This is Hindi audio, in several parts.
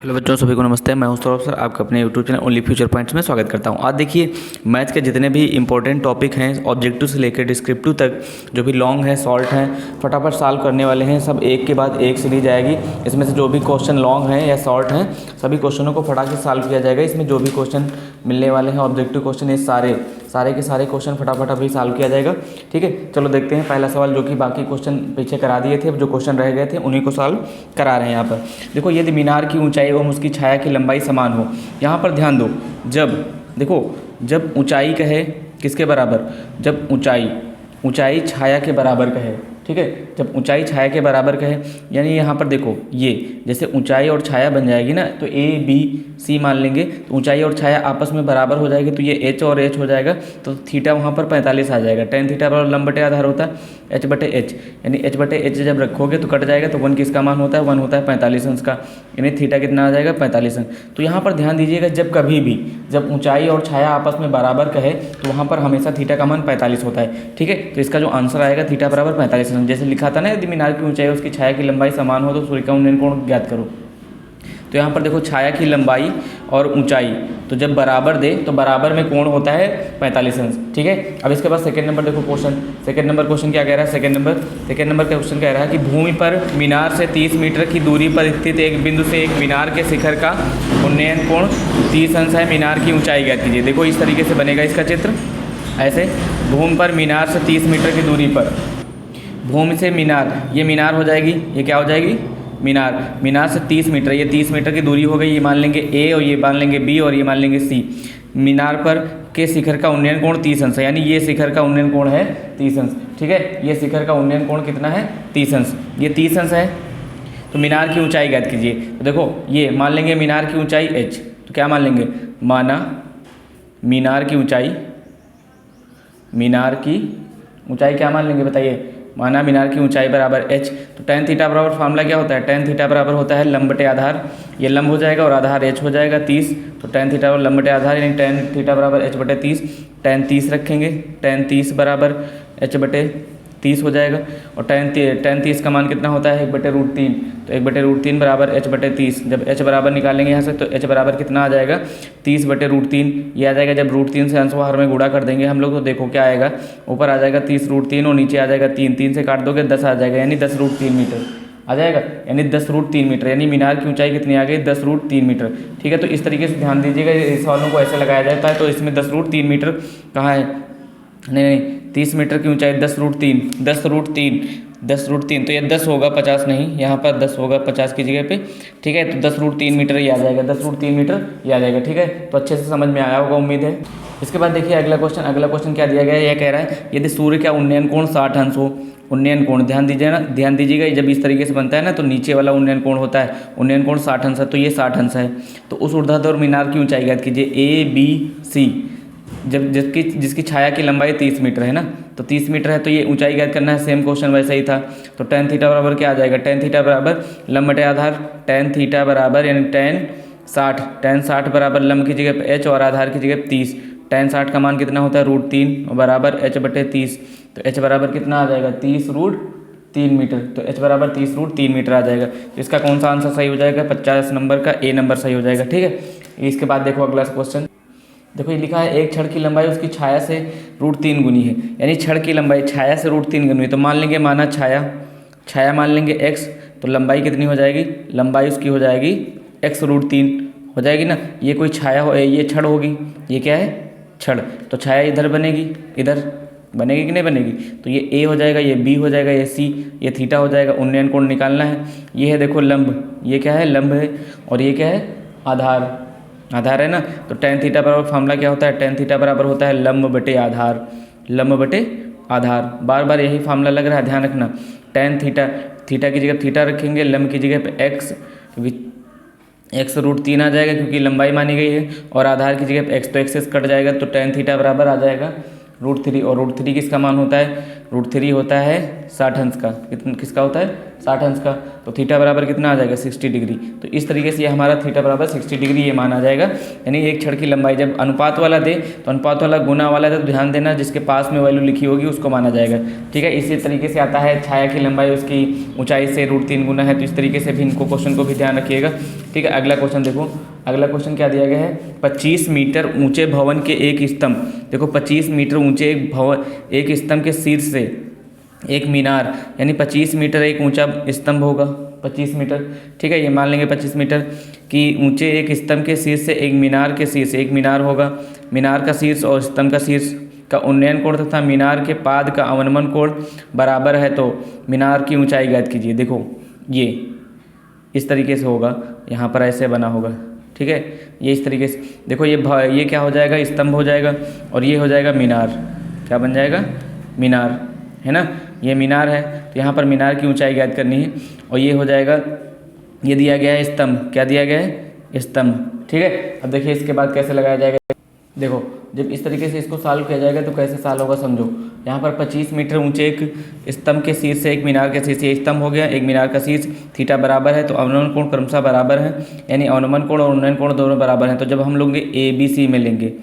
हेलो बच्चों, सभी को नमस्ते। मैं हूं सौरभ सर, आपका अपने YouTube channel only future points में स्वागत करता हूं। आज देखिए, मैथ्स के जितने भी इंपॉर्टेंट टॉपिक हैं, ऑब्जेक्टिव से लेकर डिस्क्रिप्टिव तक, जो भी लॉन्ग है, शॉर्ट हैं, फटाफट सॉल्व करने वाले हैं। सब एक के बाद एक सीरीज आएगी। इसमें से जो भी क्वेश्चन लॉन्ग हैं या शॉर्ट हैं, सभी क्वेश्चनों को फटाफट से सॉल्व किया जाएगा। इसमें जो भी क्वेश्चन मिलने वाले हैं, ऑब्जेक्टिव क्वेश्चन, ये सारे के सारे क्वेश्चन फटाफट अभी सॉल्व किया जाएगा। ठीक है, चलो देखते हैं। पहला सवाल, जो कि बाकी क्वेश्चन पीछे करा दिए थे, जो क्वेश्चन रह गए थे उन्हीं को सॉल्व करा रहे हैं यहाँ पर। देखो, यदि मीनार की ऊंचाई एवं उसकी छाया की लंबाई समान हो, यहाँ पर ध्यान दो। जब ऊंचाई कहे किसके बराबर, जब ऊंचाई छाया के बराबर कहे, ठीक है, जब ऊंचाई छाया के बराबर कहे, यानी यहाँ पर देखो, ये जैसे ऊंचाई और छाया बन जाएगी ना, तो ए बी सी मान लेंगे, तो ऊंचाई और छाया आपस में बराबर हो जाएगी, तो ये एच और एच हो जाएगा, तो थीटा वहाँ पर 45 आ जाएगा। टेन थीटा बराबर लंब बटे आधार होता है एच बटे एच, यानी एच बटे एच जब रखोगे तो कट जाएगा, तो 1 किसका मान होता है, 1 होता है 45 अंश का, यानी थीटा कितना आ जाएगा, 45 अंश। तो यहाँ पर ध्यान दीजिएगा, जब कभी भी जब ऊंचाई और छाया आपस में बराबर कहे, तो वहाँ पर हमेशा थीटा का मान 45 होता है। ठीक है, तो इसका जो आंसर आएगा थीटा बराबर 45 अंश। जैसे लिखा था ना, यदि मीनार की ऊंचाई उसकी छाया की लंबाई समान हो तो सूर्य का उन्नयन कोण ज्ञात करो। तो यहाँ पर देखो, छाया की लंबाई और ऊंचाई तो जब बराबर दे तो बराबर में कोण होता है 45 अंश। ठीक है, अब इसके बाद सेकंड नंबर देखो क्वेश्चन। सेकंड नंबर क्वेश्चन क्या कह रहा है, सेकंड नंबर का क्वेश्चन कह रहा है कि भूमि पर मीनार से 30 मीटर की दूरी पर स्थित एक बिंदु से एक मीनार के शिखर का उन्नयन कोण 30 अंश है। मीनार की ऊंचाई ज्ञात कीजिए। देखो, इस तरीके से बनेगा इसका चित्र। ऐसे भूमि पर मीनार से 30 मीटर की दूरी पर, भूमि से मीनार, ये मीनार हो जाएगी, ये क्या हो जाएगी, मीनार से 30 मीटर, ये 30 मीटर की दूरी हो गई। ये मान लेंगे ए और ये मान लेंगे बी और ये मान लेंगे सी। मीनार पर के शिखर का उन्नयन कोण 30 अंश है, यानी ये शिखर का उन्नयन कोण है 30 अंश। ठीक है, ये शिखर का उन्नयन कोण कितना है, 30 अंश। ये 30 अंश है। तो मीनार की ऊंचाई ज्ञात कीजिए। तो देखो, ये मान लेंगे मीनार की ऊंचाई h, तो क्या मान लेंगे, माना मीनार की ऊंचाई क्या मान लेंगे, बताइए, माना मीनार की ऊंचाई बराबर h। तो टेन थीटा बराबर फार्मूला क्या होता है, टेन थीटा बराबर होता है लंब बटे आधार, ये लंब हो जाएगा और आधार h हो जाएगा 30। तो टेन थीटा बराबर लंब बटे आधार, यानी टेन थीटा बराबर h बटे 30। टेन 30 रखेंगे, टेन 30 बराबर h बटे 30 हो जाएगा। और टेन 30 का मान कितना होता है, 1/√3। तो 1/√3 बराबर h बटे 30। जब h बराबर निकालेंगे यहाँ से, तो h बराबर कितना आ जाएगा, 30/√3। ये आ जाएगा, जब √3 से अंश बाहर में गुणा कर देंगे हम लोग, तो देखो क्या आएगा, ऊपर आ जाएगा 30√3 और नीचे आ जाएगा 3 से काट दोगे 10 आ जाएगा, यानी 10√3 मीटर आ जाएगा, यानी 10√3 मीटर, यानी मीनार की ऊंचाई कितनी आ गई, 10√3 मीटर। ठीक है, तो इस तरीके से ध्यान दीजिएगा, इस सवालों को ऐसे लगाया जाता है। तो इसमें 10√3 मीटर कहाँ है, नहीं 30 मीटर की ऊंचाई 10√3, तो ये 10 होगा, 50 नहीं, यहाँ पर 10 होगा 50 की जगह पे। ठीक है, तो 10√3 मीटर ये आ जाएगा, 10√3 मीटर ये आ जाएगा। ठीक है, तो अच्छे से समझ में आया होगा, उम्मीद है। इसके बाद देखिए अगला क्वेश्चन क्या दिया गया है, यह कह रहा है यदि सूर्य का उन्नयन कोण 60 अंश हो। उन्नयन कोण ध्यान दीजिएगा, जब इस तरीके से बनता है ना, तो नीचे वाला उन्नयन कोण होता है, उन्नयन कोण 60 अंश है, तो ये 60 अंश है। तो उस ऊर्ध्वाधर मीनार की ऊंचाई ज्ञात कीजिए, ए बी सी, जब जिसकी छाया की लंबाई 30 मीटर है ना, तो 30 मीटर है, तो ये ऊंचाई ज्ञात करना है। सेम क्वेश्चन वैसे ही था। तो टेन थीटा बराबर क्या आ जाएगा, टेन थीटा बराबर लंब बटे आधार, टेन थीटा बराबर यानी टेन 60 बराबर लंब की जगह पे h और आधार की जगह पे 30। टेन 60 का मान कितना होता है, √3 बराबर h बटे 30। तो h बराबर कितना आ जाएगा, 30√3 मीटर। तो h बराबर 30√3 मीटर आ जाएगा। तो इसका कौन सा आंसर सही हो जाएगा, 50 नंबर का ए नंबर सही हो जाएगा। ठीक है, इसके बाद देखो अगला क्वेश्चन। देखो, ये लिखा है एक छड़ की लंबाई उसकी छाया से √3 गुनी है, यानी छड़ की लंबाई छाया से √3 गुनी है। तो मान लेंगे, माना छाया मान लेंगे x, तो लंबाई कितनी हो जाएगी, लंबाई उसकी हो जाएगी x√3 हो जाएगी ना। ये कोई छाया हो, ये छड़ होगी, ये क्या है, छड़, तो छाया इधर बनेगी कि नहीं बनेगी। तो ये a हो जाएगा, ये b हो जाएगा, ये c, ये थीटा हो जाएगा। उन्नयन कोण निकालना है। ये है देखो लंब, ये क्या है, लंब है, और ये क्या है, आधार है ना। तो टेन थीटा बराबर फार्मूला क्या होता है, टेन थीटा बराबर होता है लंब बटे आधार। बार बार यही फार्मूला लग रहा है, ध्यान रखना। टेन थीटा की जगह थीटा रखेंगे, लंब की जगह पे x, क्योंकि x√3 आ जाएगा क्योंकि लंबाई मानी गई है, और आधार की जगह पे x, तो x कट जाएगा, तो टेन थीटा बराबर आ जाएगा √3 और √3 किसका मान होता है, √3 होता है 60 अंश का, किसका होता है 60 अंश का। तो थीटा बराबर कितना आ जाएगा 60 डिग्री। तो इस तरीके से ये हमारा थीटा बराबर 60 डिग्री ये मान आ जाएगा। यानी एक छड़ की लंबाई जब अनुपात वाला दे तो अनुपात वाला गुना वाला दे तो ध्यान देना जिसके पास में वैल्यू लिखी होगी उसको माना जाएगा, ठीक है। इसी तरीके से आता है छाया की लंबाई उसकी ऊंचाई से √3 गुना है, तो इस तरीके से भी इनको क्वेश्चन को भी ध्यान रखिएगा, ठीक है। अगला क्वेश्चन देखो, अगला क्वेश्चन क्या दिया गया है, 25 मीटर ऊंचे भवन के एक स्तंभ, देखो 25 मीटर ऊंचे एक भवन, एक स्तंभ के शीर्ष से एक मीनार, यानी 25 मीटर एक ऊंचा स्तंभ होगा, 25 मीटर, ठीक है। ये मान लेंगे 25 मीटर कि ऊंचे एक स्तंभ के शीर्ष से एक मीनार के शीर्ष, एक मीनार होगा, मीनार का शीर्ष और स्तंभ का शीर्ष का उन्नयन कोण तथा मीनार के पाद का अवनमन कोण बराबर है, तो मीनार की ऊंचाई ज्ञात कीजिए। देखो ये इस तरीके से होगा, यहाँ पर ऐसे बना होगा, ठीक है। ये इस तरीके से देखो, ये क्या हो जाएगा, स्तंभ हो जाएगा, और ये हो जाएगा मीनार, क्या बन जाएगा, मीनार, है ना। ये मीनार है, तो यहाँ पर मीनार की ऊंचाई ज्ञात करनी है, और ये हो जाएगा, ये दिया गया है स्तंभ, क्या दिया गया है, स्तंभ, ठीक है। अब देखिए इसके बाद कैसे लगाया जाएगा, देखो जब इस तरीके से इसको सॉल्व किया जाएगा तो कैसे सॉल्व होगा समझो। यहाँ पर 25 मीटर ऊंचे एक स्तंभ के शीर्ष से एक मीनार के शीर्ष, ये स्तंभ हो गया, एक मीनार का शीर्ष, थीटा बराबर है, तो अवनमन कोण क्रमशः बराबर है, यानी अवनमन कोण और उन्नयन कोण दोनों बराबर हैं। तो जब हम लोग ABC में लेंगे,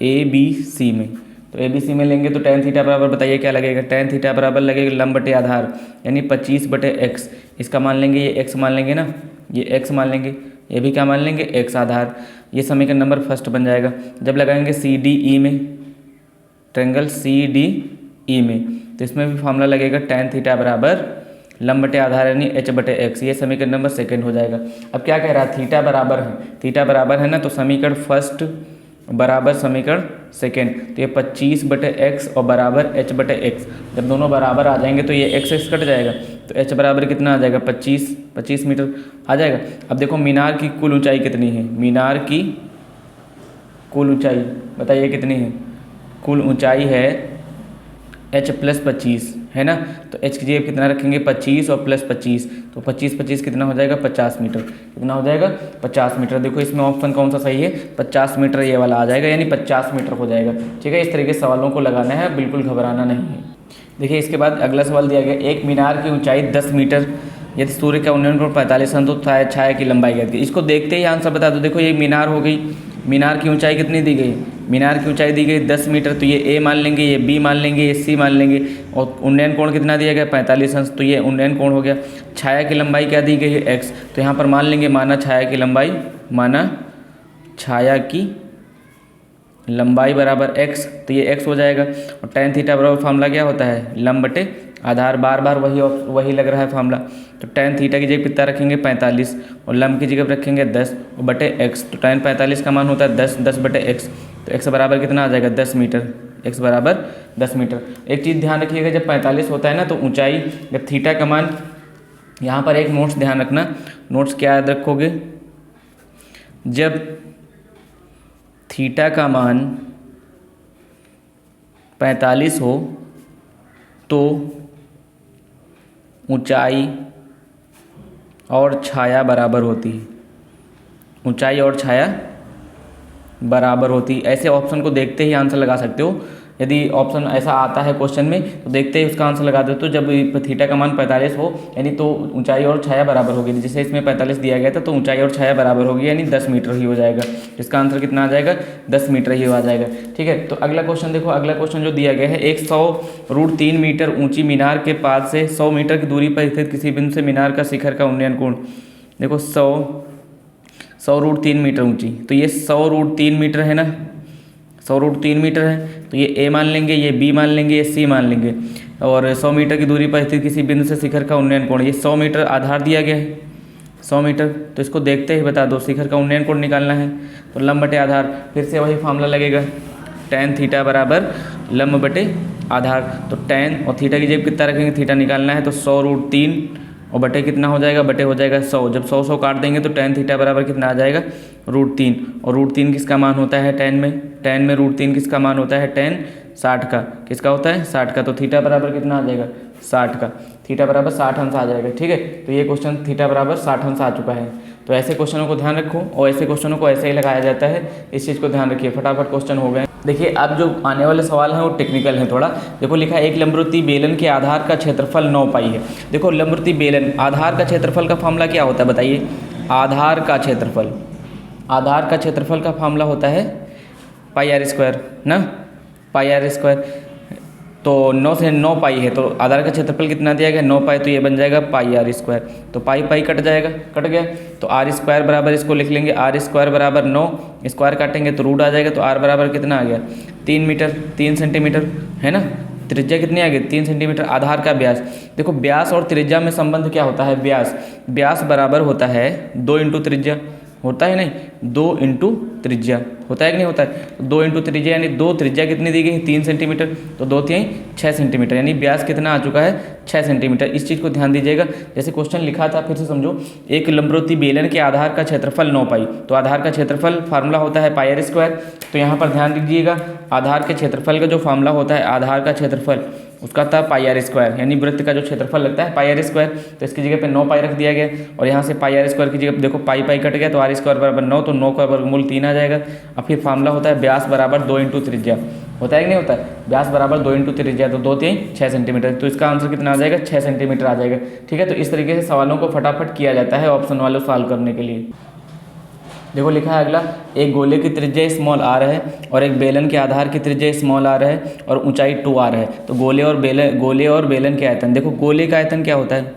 ABC में, तो ABC में लेंगे तो tan थीटा बराबर, बताइए क्या लगेगा, tan थीटा बराबर लगेगा लंब बटे आधार, यानी 25/x, इसका मान लेंगे, ये x मान लेंगे ना, ये x मान लेंगे, ये भी क्या मान लेंगे, x आधार। ये समीकरण नंबर फर्स्ट बन जाएगा। जब लगाएंगे CDE में, ट्रायंगल CDE में, तो इसमें भी फॉर्मूला लगेगा tan थीटा बराबर लंब बटे आधार यानी h/x, ये समीकरण नंबर सेकंड हो जाएगा। अब क्या कह रहा है, थीटा बराबर है, थीटा बराबर है ना, तो समीकरण फर्स्ट बराबर समीकरण सेकेंड, तो ये 25/x और बराबर h/x, जब दोनों बराबर आ जाएंगे तो ये x कट जाएगा, तो h बराबर कितना आ जाएगा, 25 मीटर आ जाएगा। अब देखो मीनार की कुल ऊंचाई कितनी है, मीनार की कुल ऊंचाई बताइए कितनी है, कुल ऊंचाई है h+25, है ना। तो h की जगह कितना रखेंगे, 25 और +25, तो 25 कितना हो जाएगा, 50 मीटर, कितना हो जाएगा, 50 मीटर। देखो इसमें ऑप्शन कौन सा सही है, 50 मीटर ये वाला आ जाएगा, यानी 50 मीटर हो जाएगा, ठीक है। इस तरीके से सवालों को लगाना है, बिल्कुल घबराना नहीं है। देखिए इसके बाद अगला सवाल दिया गया, एक मीनार की ऊंचाई 10 मीटर, यदि सूर्य का उन्नयन कोण 45 अंश तो छाया की लंबाई ज्ञात कीजिए। इसको देखते ही आंसर बता दो। देखो ये मीनार हो गई, मीनार की ऊंचाई कितनी दी गई, मीनार की ऊंचाई दी गई 10 मीटर, तो ये A मान लेंगे, ये B मान लेंगे, ये C मान लेंगे, और उन्नयन कोण कितना दिया गया 45 अंश, तो ये उन्नयन कोण हो गया। छाया की लंबाई क्या दी गई है, x, तो यहाँ पर मान लेंगे, माना छाया की लंबाई, माना छाया की लंबाई बराबर x, तो ये x हो जाएगा। और tan थीटा बराबर फार्मूला क्या होता है, लंब बटे आधार, बार बार वही लग रहा है फार्मूला। तो tan थीटा की जगह कितना रखेंगे 45, और लंब की जगह रखेंगे 10 और बटे x, तो tan 45 का मान होता है 10 बटे x, तो x बराबर कितना आ जाएगा 10 मीटर, x बराबर 10 मीटर। एक चीज़ ध्यान रखिएगा, जब 45 होता है ना तो ऊंचाई, जब थीटा का मान, यहाँ पर एक नोट्स ध्यान रखना, नोट्स क्या याद रखोगे, जब थीटा का मान 45 हो तो ऊंचाई और छाया बराबर होती है, ऊंचाई और छाया बराबर होती। ऐसे ऑप्शन को देखते ही आंसर लगा सकते हो। यदि ऑप्शन ऐसा आता है क्वेश्चन में तो देखते ही उसका आंसर लगा दो। तो जब थीटा का मान 45 हो यानी तो ऊंचाई और छाया बराबर होगी। जैसे इसमें 45 दिया गया था तो ऊंचाई और छाया बराबर होगी, यानी 10 मीटर ही हो जाएगा। इसका आंसर कितना आ जाएगा, 10 मीटर ही आ जाएगा। ठीक है, तो अगला क्वेश्चन देखो। अगला क्वेश्चन जो दिया गया है, एक 100√3 मीटर ऊँची मीनार के पास से 100 मीटर की दूरी पर स्थित किसी बिंदु से मीनार का शिखर का उन्नयन कोण। देखो 100√3 मीटर ऊँची, तो ये 100√3 मीटर है ना, 100√3 मीटर है। तो ये ए मान लेंगे, ये बी मान लेंगे, ये सी मान लेंगे। और 100 मीटर की दूरी पर स्थित किसी बिंदु से शिखर का उन्नयन कोण, ये 100 मीटर आधार दिया गया है, 100 मीटर। तो इसको देखते ही बता दो, शिखर का उन्नयन कोण निकालना है तो लंब बटे आधार, फिर से वही फार्मूला लगेगा, tan थीटा बराबर लंब बटे आधार। तो tan और थीटा की जगह कितना रखेंगे, थीटा निकालना है तो 100√3 और बटे कितना हो जाएगा, बटे हो जाएगा 100। जब 100 काट देंगे तो tan थीटा बराबर कितना आ जाएगा, √3। और √3 किसका मान होता है tan में, √3 किसका मान होता है tan 60 का, किसका होता है 60 का। तो थीटा बराबर कितना आ जाएगा 60 का, थीटा बराबर 60 अंश आ जाएगा। ठीक है, तो ये क्वेश्चन थीटा बराबर 60 अंश आ चुका है। तो ऐसे क्वेश्चनों को ध्यान रखो और ऐसे क्वेश्चनों को ऐसे ही लगाया जाता है, इस चीज़ को ध्यान रखिए। फटाफट क्वेश्चन हो गए। देखिए अब जो आने वाले सवाल हैं वो टेक्निकल हैं थोड़ा। देखो लिखा है एक लंबवृत्तीय बेलन के आधार का क्षेत्रफल 9 पाई है। देखो लंबवृत्तीय बेलन आधार का क्षेत्रफल का फॉर्मूला क्या होता है बताइए। आधार का क्षेत्रफल का फॉर्मूला होता है पाई आर स्क्वायर ना, पाई आर स्क्वायर। तो 9 से 9 पाई है तो आधार का क्षेत्रफल कितना दिया गया 9 पाई, तो ये बन जाएगा पाई आर स्क्वायर। तो पाई पाई कट जाएगा, कट गया तो आर स्क्वायर बराबर इसको लिख लेंगे आर स्क्वायर बराबर 9, स्क्वायर काटेंगे तो रूट आ जाएगा। तो आर बराबर कितना आ गया 3 मीटर 3 सेंटीमीटर है ना। त्रिज्या कितनी आ गई 3 सेंटीमीटर। आधार का व्यास, देखो व्यास और त्रिज्या में संबंध क्या होता है। व्यास बराबर होता है 2 इंटू त्रिज्या, होता है नहीं 2 इंटू त्रिज्या, होता है कि नहीं होता है। 2 इंटू त्रिज्या यानी 2 त्रिज्या कितनी दी गई है 3 सेंटीमीटर, तो 2 3 6 सेंटीमीटर, यानी व्यास कितना आ चुका है 6 सेंटीमीटर। इस चीज़ को ध्यान दीजिएगा। जैसे क्वेश्चन लिखा था फिर से समझो, एक लंबवृत्तीय बेलन के आधार का क्षेत्रफल 9 पाई, तो आधार का क्षेत्रफल फार्मूला होता है पाई आर स्क्वायर। तो यहाँ पर ध्यान दीजिएगा आधार के क्षेत्रफल का जो फार्मूला होता है, आधार का क्षेत्रफल उसका था पाई आर स्क्वायर, यानी वृत्त का जो क्षेत्रफल लगता है पाई आर स्क्वायर। तो इसकी जगह पे 9 पाई रख दिया गया और यहाँ से पाई आर स्क्वायर की जगह देखो पाई पाई कट गया तो आर स्क्वायर बराबर 9, तो 9 का वर्गमूल 3 आ जाएगा। अब फिर फार्मूला होता है व्यास बराबर 2 इंटू त्रिज्या, होता है कि नहीं होता है। व्यास बराबर 2 इंटू त्रिज्या, तो 2 3 6 सेंटीमीटर, तो इसका आंसर कितना आ जाएगा 6 सेंटीमीटर आ जाएगा। ठीक है, तो इस तरीके से सवालों को फटाफट किया जाता है ऑप्शन वाले सॉल्व करने के लिए। देखो लिखा है अगला, एक गोले की त्रिज्या स्मॉल आर है और एक बेलन के आधार की त्रिज्या स्मॉल आर है और ऊंचाई 2r है। तो गोले और बेलन के आयतन, देखो गोले का आयतन क्या होता है।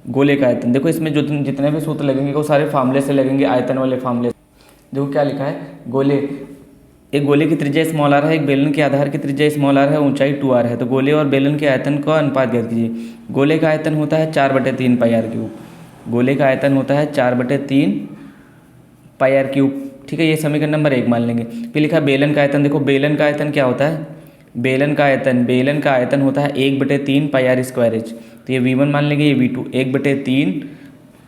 गोले का आयतन देखो इसमें जो जितने भी सूत्र लगेंगे वो सारे फार्मूले से लगेंगे, आयतन वाले फार्मूले। देखो क्या लिखा है, एक गोले की त्रिज्या स्मॉल आर है, एक बेलन के आधार की त्रिज्या स्मॉल आर है, ऊंचाई 2r है। तो गोले और बेलन के आयतन का अनुपात ज्ञात कीजिए। गोले का आयतन होता है 4/3 पाई आर क्यूब, गोले का आयतन होता है 4/3 पाई आर क्यूब। ठीक है, ये समीकरण नंबर 1 मान लेंगे। फिर लिखा बेलन का आयतन, देखो बेलन का आयतन क्या होता है। बेलन का आयतन होता है 1/3 पाई आर स्क्वायर एच। तो ये V1 मान लेंगे, ये V2 1/3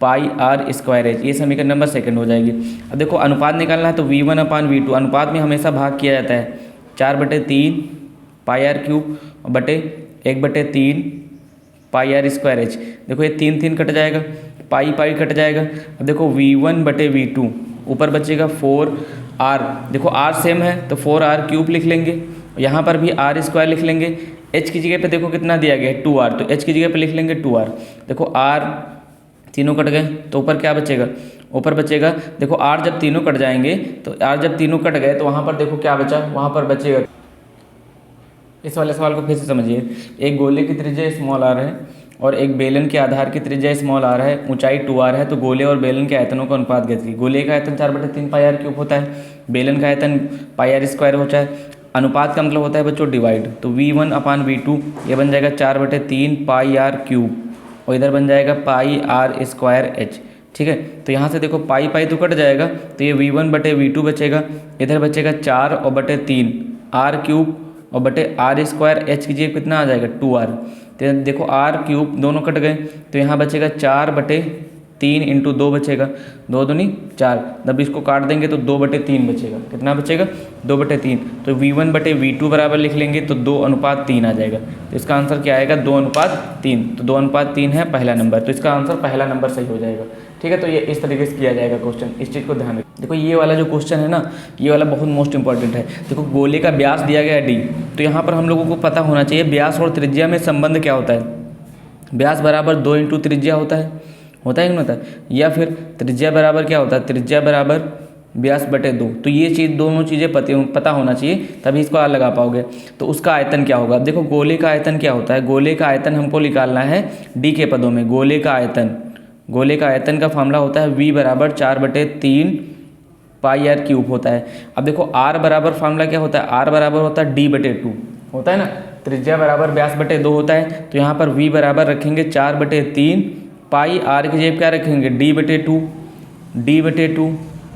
pi are square H, ये समीकरण नंबर 2 हो जाएगी। अब देखो अनुपात निकालना है तो V1/V2, अनुपात में हमेशा भाग किया जाता है 4/3 पाई आर क्यूब बटे 1/3 पाई आर स्क्वायर एच। देखो ये 3 3 कट जाएगा, पाई पाई कट जाएगा। अब देखो V1/V2 ऊपर बचेगा 4r, देखो r सेम है तो 4r क्यूब लिख लेंगे, यहाँ पर भी r स्क्वायर लिख लेंगे। h की जगह पे देखो कितना दिया गया है 2r, तो h की जगह पे लिख लेंगे 2r। देखो r तीनों कट गए तो ऊपर क्या बचेगा, ऊपर बचेगा देखो r जब तीनों कट जाएंगे तो r जब तीनों कट गए तो वहाँ पर देखो क्या बचा, वहाँ पर बचेगा। इस वाले सवाल को फिर से समझिए, एक गोले की त्रिज्या स्मॉल r है और एक बेलन के आधार की त्रिज्या स्मॉल r है, ऊंचाई 2r है। तो गोले और बेलन के आयतनों का अनुपात ज्ञात कीजिए। गोले का आयतन 4/3 पाई आर क्यूब होता है, बेलन का आयतन पाई आर स्क्वायर होता है। अनुपात का मतलब होता है बच्चों डिवाइड, तो V1/V2 ये बन जाएगा 4/3 पाई आर क्यूब और इधर बन जाएगा पाई आर स्क्वायर एच। ठीक है, तो यहाँ से देखो पाई पाई तो कट जाएगा तो ये V1/V2 बचेगा, इधर बचेगा 4 और बटे 3 आर क्यूब और बटे आर स्क्वायर एच कीजिए कितना आ जाएगा 2r। तो देखो आर क्यूब दोनों कट गए तो यहाँ बचेगा 4/3 इंटू 2 बचेगा, 2 दूनी 4, जब इसको काट देंगे तो 2/3 बचेगा। कितना बचेगा 2/3, तो V1/V2 बराबर लिख लेंगे तो 2:3 आ जाएगा। तो इसका आंसर क्या आएगा 2:3, तो 2:3 है पहला नंबर, तो इसका आंसर पहला नंबर सही हो जाएगा। ठीक है, तो ये इस तरीके से किया जाएगा क्वेश्चन, इस चीज़ को ध्यान रखें। देखो ये वाला जो क्वेश्चन है ना, ये वाला बहुत मोस्ट इंपॉर्टेंट है। देखो गोले का व्यास दिया गया है d, तो यहाँ पर हम लोगों को पता होना चाहिए व्यास और त्रिज्या में संबंध क्या होता है। व्यास बराबर 2 इंटू त्रिज्या होता है कि नहीं होता है, या फिर त्रिज्या बराबर क्या होता है, त्रिज्या बराबर व्यास बटे 2। तो ये चीज़ दोनों चीज़ें पता होना चाहिए तभी इसको आप लगा पाओगे। तो उसका आयतन क्या होगा, देखो गोले का आयतन क्या होता है, गोले का आयतन हमको निकालना है d के पदों में। गोले का आयतन का फॉर्मूला होता है V बराबर 4/3 पाई आर क्यूब होता है। अब देखो r बराबर फार्मूला क्या होता है, r बराबर होता है d/2 होता है ना, त्रिज्या बराबर व्यास बटे 2 होता है। तो यहाँ पर v बराबर रखेंगे 4/3 पाई, r की जगह क्या रखेंगे d/2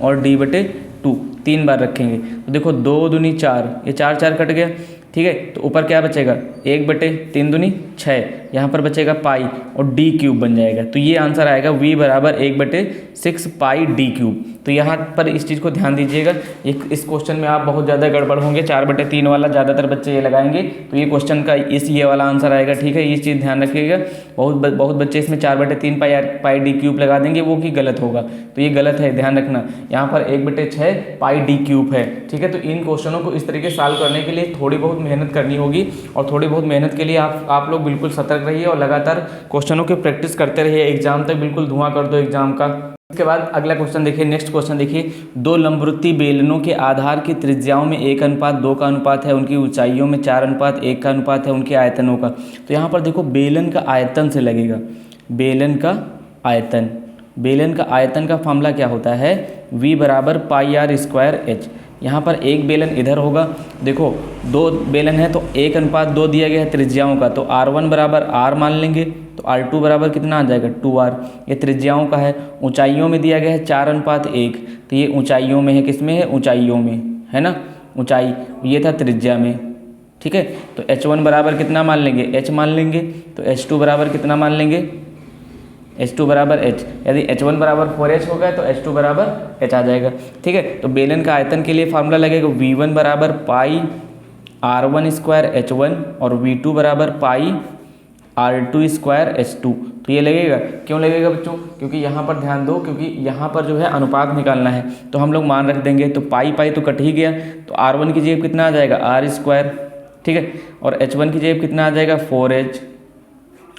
और d/2 3 बार रखेंगे। तो देखो 2 दूनी 4, ये 4 4 कट गया। ठीक है, तो ऊपर क्या बचेगा 1/3 दूनी 6, यहाँ पर बचेगा पाई और d क्यूब बन जाएगा। तो ये आंसर आएगा V बराबर 1/6 पाई d क्यूब। तो यहाँ पर इस चीज़ को ध्यान दीजिएगा। इस क्वेश्चन में आप बहुत ज़्यादा गड़बड़ होंगे, 4/3 वाला ज़्यादातर बच्चे ये लगाएंगे, तो ये क्वेश्चन का ये वाला आंसर आएगा। ठीक है, ये चीज़ ध्यान रखिएगा। बहुत बच्चे इसमें 4/3 पाई डी क्यूब लगा देंगे, वो कि गलत होगा, तो ये गलत है, ध्यान रखना। यहाँ पर 1/6 पाई डी क्यूब है। ठीक है, तो इन क्वेश्चनों को इस तरीके सॉल्व करने के लिए थोड़ी बहुत मेहनत करनी होगी, और थोड़ी बहुत मेहनत के लिए आप लोग बिल्कुल सतर्क रहिए और लगातार क्वेश्चनों की प्रैक्टिस करते रहिए। एग्जाम तक बिल्कुल धुआं कर दो एग्जाम का। इसके बाद अगला क्वेश्चन देखिए, नेक्स्ट क्वेश्चन देखिए, दो लंबवृत्तीय बेलनों के आधार की त्रिज्याओं में 1:2 का अनुपात है, उनकी ऊंचाइयों में 4:1 का अनुपात है, उनके आयतनों का। तो यहाँ पर देखो बेलन का आयतन से लगेगा, बेलन का आयतन का फॉर्मूला क्या होता है, V = πr²h। यहाँ पर एक बेलन इधर होगा, देखो 2 बेलन है तो 1:2 दिया गया है त्रिज्याओं का, तो R1 = R मान लेंगे, तो R2 बराबर कितना आ जाएगा 2R। ये त्रिज्याओं का है। ऊंचाइयों में दिया गया है 4:1, तो ये ऊंचाइयों में है, किस में है, ऊंचाइयों में है ना, ऊंचाई, ये था त्रिज्या में। ठीक है, तो H1 बराबर कितना मान लेंगे, H मान लेंगे, तो H2 बराबर कितना मान लेंगे, H2 = H। यदि H1 = 4H हो गया तो H2 = H आ जाएगा। ठीक है, तो बेलन का आयतन के लिए फार्मूला लगेगा V1 = πr1² और V2 = πr2² तो ये लगेगा। क्यों लगेगा बच्चों, क्योंकि यहाँ पर ध्यान दो, क्योंकि यहाँ पर जो है अनुपात निकालना है, तो हम लोग मान रख देंगे, तो पाई तो कट ही गया, तो R1 की जगह कितना आ जाएगा R²। ठीक है, और H1 की जगह कितना आ जाएगा 4H,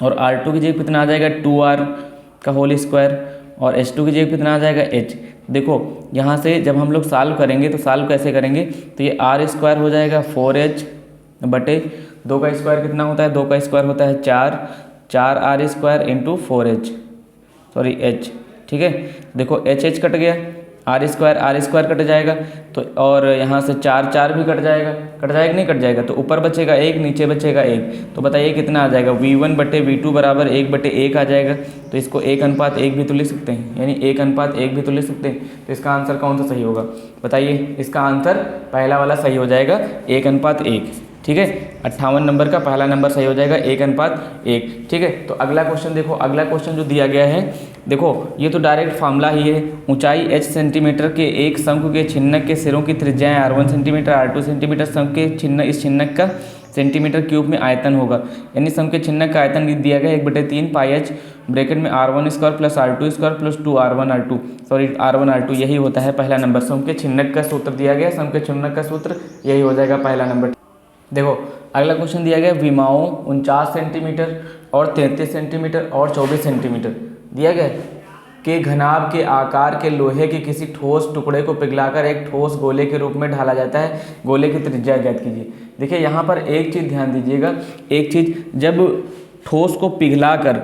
और R2 की जगह कितना आ जाएगा 2R² और H2 की जगह कितना आ जाएगा H। देखो यहाँ से जब हम लोग सॉल्व करेंगे तो सॉल्व कैसे करेंगे, तो ये R² हो जाएगा 4H बटे 2 का स्क्वायर कितना होता है, 2 का स्क्वायर होता है 4R² into 4H sorry H। ठीक है, देखो H कट गया, R² कट जाएगा, तो और यहाँ से 4 भी कट जाएगा नहीं कट जाएगा, तो ऊपर बचेगा 1, नीचे बचेगा 1, तो बताइए कितना आ जाएगा, V1 बटे V2 बराबर 1/1 आ जाएगा। तो इसको 1:1 भी तो लिख सकते हैं, यानी 1:1 भी तो लिख सकते हैं। तो इसका आंसर कौन सा सही होगा, बताइए। इसका आंसर पहला वाला सही हो जाएगा 1:1। ठीक है, 58 नंबर का पहला नंबर सही हो जाएगा 1:1। ठीक है, तो अगला क्वेश्चन देखो, अगला क्वेश्चन जो दिया गया है, देखो ये तो डायरेक्ट फार्मूला ही है। ऊंचाई h सेंटीमीटर के एक शंकु के छिन्नक के सिरों की त्रिज्याएं R1 सेंटीमीटर R2 सेंटीमीटर, शंकु के छिन्नक, इस छिन्नक का सेंटीमीटर क्यूब में आयतन होगा, यानी शंकु के छिन्नक का आयतन दिया गया 1/3 πh ब्रैकेट में R1² + R2² + 2R1R2 sorry R1R2, यही होता है पहला नंबर। शंकु के छिन्नक का सूत्र दिया गया, शंकु के छिन्नक का सूत्र यही हो जाएगा पहला नंबर। देखो अगला क्वेश्चन दिया गया, विमाओं 49 सेंटीमीटर और 33 सेंटीमीटर और 24 सेंटीमीटर दिया गया के घनाभ के आकार के लोहे के किसी ठोस टुकड़े को पिघलाकर एक ठोस गोले के रूप में ढाला जाता है, गोले की त्रिज्या ज्ञात कीजिए। देखिए यहाँ पर एक चीज़ ध्यान दीजिएगा, एक चीज़, जब ठोस को पिघलाकर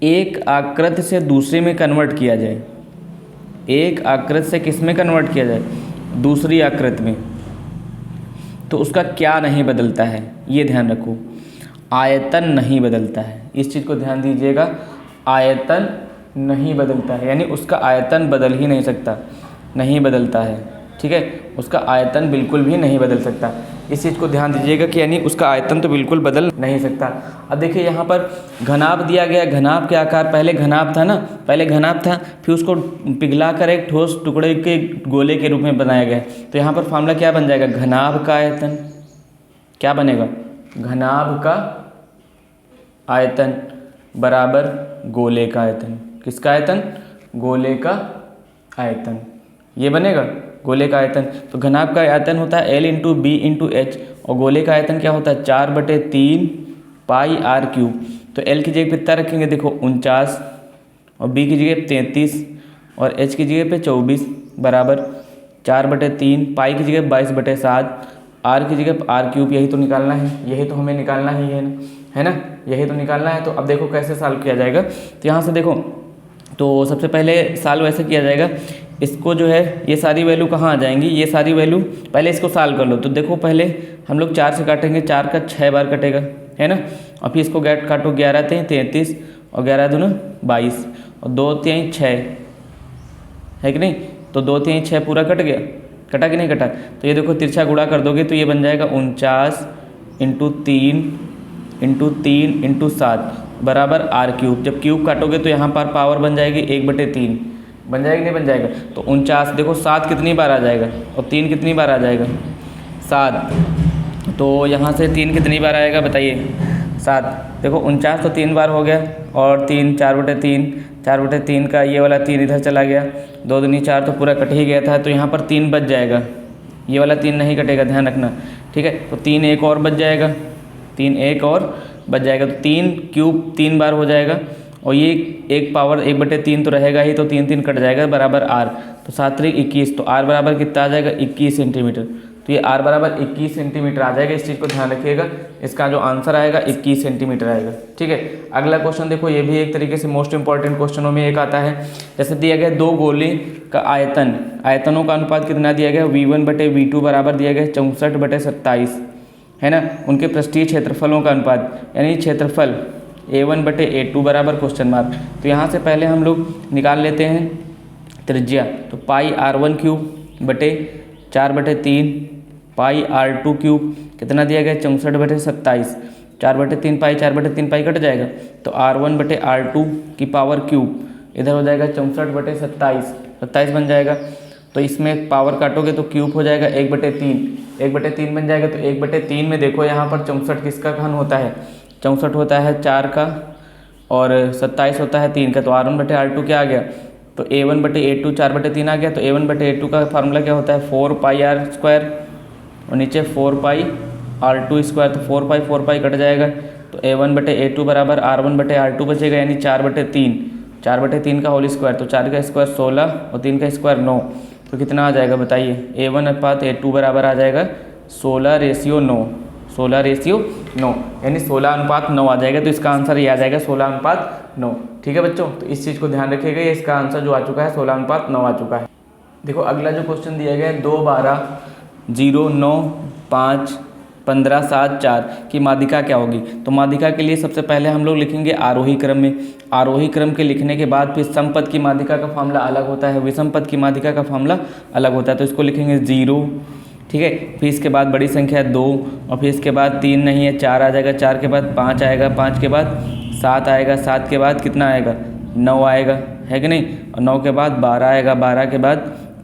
एक आकृति से दूसरे में कन्वर्ट किया जाए, एक आकृति से किस में कन्वर्ट किया जाए, दूसरी आकृति में, तो उसका क्या नहीं बदलता है, ये ध्यान रखो, आयतन नहीं बदलता है। इस चीज़ को ध्यान दीजिएगा, आयतन नहीं बदलता है, यानी उसका आयतन बदल ही नहीं सकता, नहीं बदलता है। ठीक है, उसका आयतन बिल्कुल भी नहीं बदल सकता। इस चीज़ को ध्यान दीजिएगा कि यानी उसका आयतन तो बिल्कुल बदल नहीं सकता। अब देखिए यहाँ पर घनाभ दिया गया, घनाभ के आकार, पहले घनाभ था ना, पहले घनाभ था, फिर उसको पिघला कर एक ठोस टुकड़े के गोले के रूप में बनाया गया। तो यहाँ पर फार्मूला क्या बन जाएगा, घनाभ का आयतन क्या बनेगा, घनाभ का आयतन बराबर गोले का आयतन। किसका आयतन, गोले का आयतन, ये बनेगा गोले का आयतन। तो घनाभ का आयतन होता है L × B × H और गोले का आयतन क्या होता है 4/3 πr³ तो L की जगह पे कितना रखेंगे, देखो 49 और B की जगह 33 और H की जगह पे 24 बराबर 4/3, पाई की जगह 22/7, R की जगह r³। यही तो निकालना है, यही तो हमें निकालना ही है ना, यही तो निकालना है। तो अब देखो कैसे सॉल्व किया जाएगा। तो यहाँ से देखो, तो सबसे पहले सॉल्व ऐसे किया जाएगा, इसको जो है ये सारी वैल्यू कहाँ आ जाएंगी, ये सारी वैल्यू पहले इसको सॉल्व कर लो। तो देखो पहले हम लोग 4 से काटेंगे, 4 का 6 बार कटेगा, है ना, और फिर इसको काटो 11 × 33 और 11 दूना 22 और 2 × 3 6 है कि नहीं, तो 2 × 3 6 पूरा कट गया, कटा कि नहीं कटा। तो ये देखो तिरछा गुणा कर दोगे तो ये बन जाएगा 49 × 3 × 3 × 7 बराबर आर क्यूब। जब क्यूब काटोगे तो यहाँ पर पावर बन जाएगी 1/3, बन जाएगी नहीं बन जाएगा। तो 49, देखो 7 कितनी बार आ जाएगा और 3 कितनी बार आ जाएगा 7, तो यहाँ से 3 कितनी बार आएगा बताइए 7। देखो 49 तो 3 बार हो गया और 3 4/3, 4/3 का ये वाला 3 इधर चला गया, 2 दूनी 4 तो पूरा कट ही गया था, तो यहाँ पर 3 बच जाएगा, ये वाला 3 नहीं कटेगा, ध्यान रखना, ठीक है। तो 3 एक और बच जाएगा, 3 एक और बच जाएगा, तो 3 क्यूब 3 बार हो जाएगा और ये एक पावर 1/3 तो रहेगा ही, तो 3 3 कट जाएगा बराबर आर। तो 7 3 21, तो आर बराबर कितना आ जाएगा 21 सेंटीमीटर। तो ये आर बराबर 21 सेंटीमीटर आ जाएगा, इस चीज़ को ध्यान रखिएगा। इसका जो आंसर आएगा 21 सेंटीमीटर आएगा, ठीक है। अगला क्वेश्चन देखो, ये भी एक तरीके से मोस्ट इंपॉर्टेंट क्वेश्चनों में एक आता है। जैसे दिया गया 2 गोले का आयतन, आयतनों का अनुपात कितना दिया गया V1/V2 बराबर दिया गया 64/27, है ना। उनके पृष्ठीय क्षेत्रफलों का अनुपात यानी क्षेत्रफल A1/A2 बराबर क्वेश्चन मार्क। तो यहाँ से पहले हम लोग निकाल लेते हैं त्रिज्या, तो पाई R1 क्यूब बटे 4/3 पाई R2 क्यूब कितना दिया गया 64/27, 4/3 पाई 4/3 पाई कट जाएगा, तो R1/R2 की पावर क्यूब इधर हो जाएगा 64/27, 27 बन जाएगा। तो इसमें पावर काटोगे तो क्यूब हो जाएगा 1/3, 1/3 बन जाएगा। तो 1/3 में देखो यहाँ पर 64 किसका घन होता है, 64 होता है 4 का और 27 होता है 3 का, तो R1/R2 क्या आ गया, तो A1/A2 4/3 आ गया। तो A1/A2 का फार्मूला क्या होता है 4 पाई R स्क्वायर और नीचे 4 पाई R2 स्क्वायर, तो 4 पाई कट जाएगा, तो A1/A2 बराबर R1/R2 बचेगा, यानी 4/3, 4/3 का होल स्क्वायर, तो 4 का स्क्वायर 16 और 3 का स्क्वायर 9, तो कितना आ जाएगा बताइए A1/A2 बराबर आ जाएगा 16:9, 16:9, यानी 16:9 आ जाएगा। तो इसका आंसर ये आ जाएगा 16:9, ठीक है बच्चों। तो इस चीज़ को ध्यान रखिएगा, ये इसका आंसर जो आ चुका है 16:9 आ चुका है। देखो अगला जो क्वेश्चन दिया गया है 2 12 0 9 5 15 7 4 की माध्यिका क्या होगी। तो माध्यिका के लिए सबसे पहले हम लोग लिखेंगे आरोही क्रम में, आरोही क्रम के लिखने के बाद फिर समपद की माध्यिका का फार्मूला अलग होता है, विषम पद की माध्यिका का फार्मूला अलग होता है। तो इसको लिखेंगे 0, ठीक है। फिर इसके बाद बड़ी संख्या 2 और फिर इसके बाद 3 नहीं है 4 आ जाएगा, 4 के बाद 5 आएगा, 5 के बाद 7 आएगा, 7 के बाद कितना आएगा 9 आएगा, है कि नहीं, और 9 के बाद 12 आएगा, 12 के बाद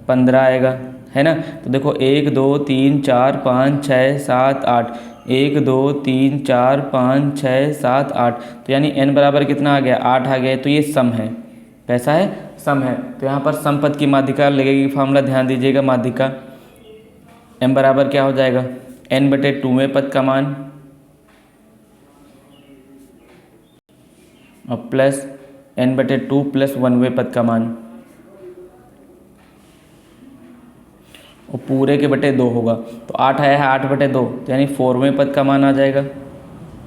15 आएगा, है ना। तो देखो 1 2 3 4 5 6 7 8, 1 2 3 4 5 6 7 8, तो यानी n बराबर कितना आ गया 8 आ गया। तो ये सम है, कैसा है सम है। तो यहाँ पर समपद की माध्यिका लगेगी, फार्मूला ध्यान दीजिएगा, माध्यिका m बराबर क्या हो जाएगा n/2वें पद का मान और प्लस n/2 + 1वें पद का मान, और पूरे के बटे 2 होगा। तो 8 आया है 8/2, तो यानी 4वें पद का मान आ जाएगा,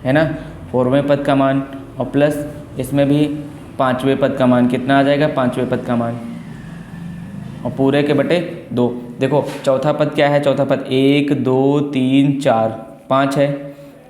है ना, 4वें पद का मान, और प्लस इसमें भी 5वें पद का मान कितना आ जाएगा 5वें पद का मान, और पूरे के बटे 2। देखो चौथा पद क्या है, चौथा पद 1 2 3 4 5 है,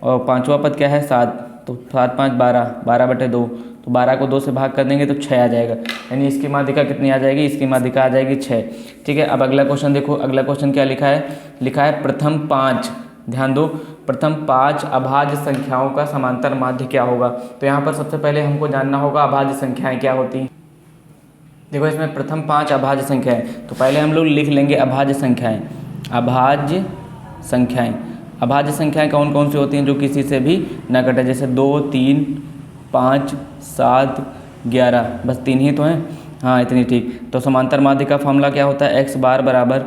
और 5वां पद क्या है 7, तो 7 5 12, 12/2, तो 12 को 2 से भाग कर देंगे तो 6 आ जाएगा, यानी इसकी माध्यिका कितनी आ जाएगी, इसकी माध्यिका आ जाएगी 6, ठीक है। अब अगला क्वेश्चन देखो, अगला क्वेश्चन क्या लिखा है, लिखा है प्रथम 5, ध्यान दो, प्रथम 5 अभाज्य संख्याओं का समांतर माध्य क्या होगा। तो यहाँ पर सबसे पहले हमको जानना होगा अभाज्य संख्याएं क्या होती हैं। देखो इसमें प्रथम 5 अभाज्य संख्याएं, तो पहले हम लोग लिख लेंगे अभाज्य संख्याएं, अभाज्य संख्याएं, अभाज्य संख्याएं कौन कौन सी होती हैं जो किसी से भी न कटे, जैसे 2 3 5 7 11, बस 3 ही तो हैं, हाँ इतनी ठीक। तो समांतर माध्य का फॉर्मूला क्या होता है, x बार बराबर